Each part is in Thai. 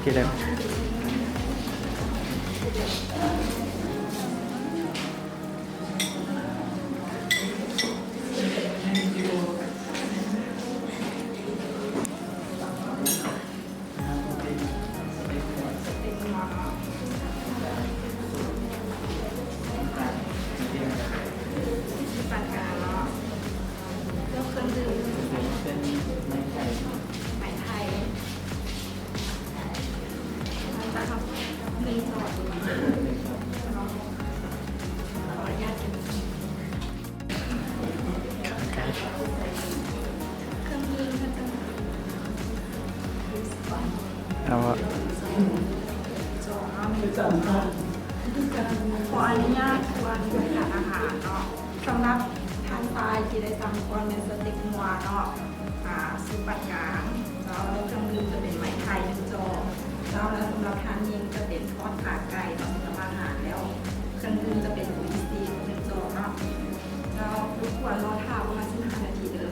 กี่เล่มปานกลางเนาะเลือกเครื่องดื่มไหมไทยนะครับมีสอดขออนุญาตเป็นเครื่องดื่มเอาอะ จองเนาะมีจองขออนุญาตควรบริการอาหารเนาะสำหรับทานตายที่ได้สั่งควรเป็นสเต็กนัวเนาะซุปปานกลางแล้วเครื่องดื่มจะเป็นไหมไทย1จอกแล้วสำหรับทานเย็นจะเป็นทอดขาไก่ต่อสำหรับอาหารแล้วเครื่องดื่มจะเป็นวิสกี้1จอกเนาะแล้วทุกคนรอทานประมาณ15 นาทีเด้อ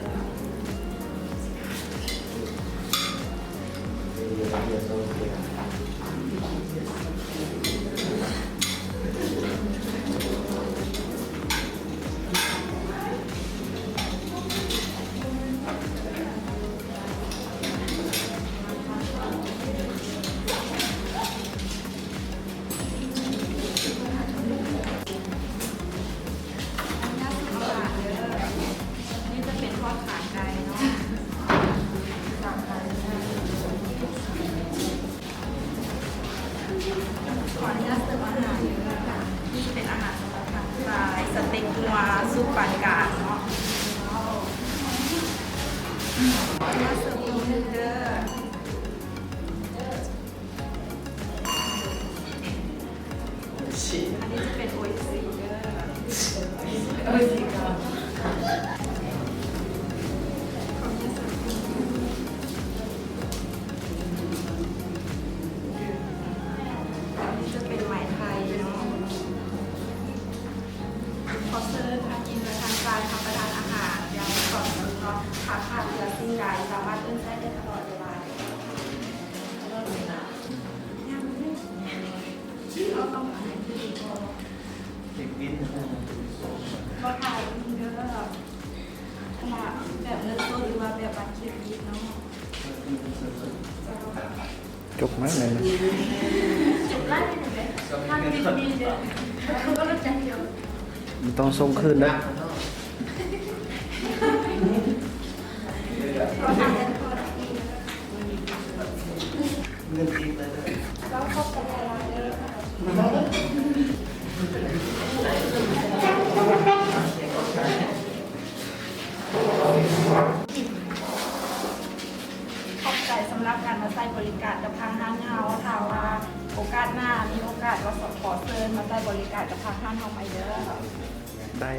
นี่จะเป็นทอดขาไก่เนาะขออนุญาตเสิร์ฟอาหารเยอะค่ะนี่เป็นอาหารสำหรับทานสายสเต็กนัวซุปปานกลางเนาะขออนุญาตเสิร์ฟอีกนิดนึงเด้ออันนี้จะเป็นโออิซิเด้อโออิซิค่ะจะเป็นไหมไทยเนาะขอเชิญทางกินและทางการทำประทานอาหารอย่างก่อนแล้วก็ขาดเหลือสิ่งใดสามารถเอื้อนได้ตลอดเวลาเราต้องหาที่ดีก่อน เด็กดิ้น ก็ถ่ายเยอะแบบเงินสดหรือว่าแบบบัตรเครดิตเนาะ จบมากเลยนะ จบไล่ไปหนึ่งเลยทางดีๆเดียวเขาก็รู้จักเดียว มันต้องส่งคืนนะ ก็ทำกันพอดี เงินติดเลย แล้วครบกันแล้วเยอะขอบใจสำหรับการมาใช้บริการกับทางห้างเฮาค่ะว่าโอกาสหน้ามีโอกาสว่าขอเชิญมาใช้บริการกับทางห้างเฮาใหม่เด้อ ได้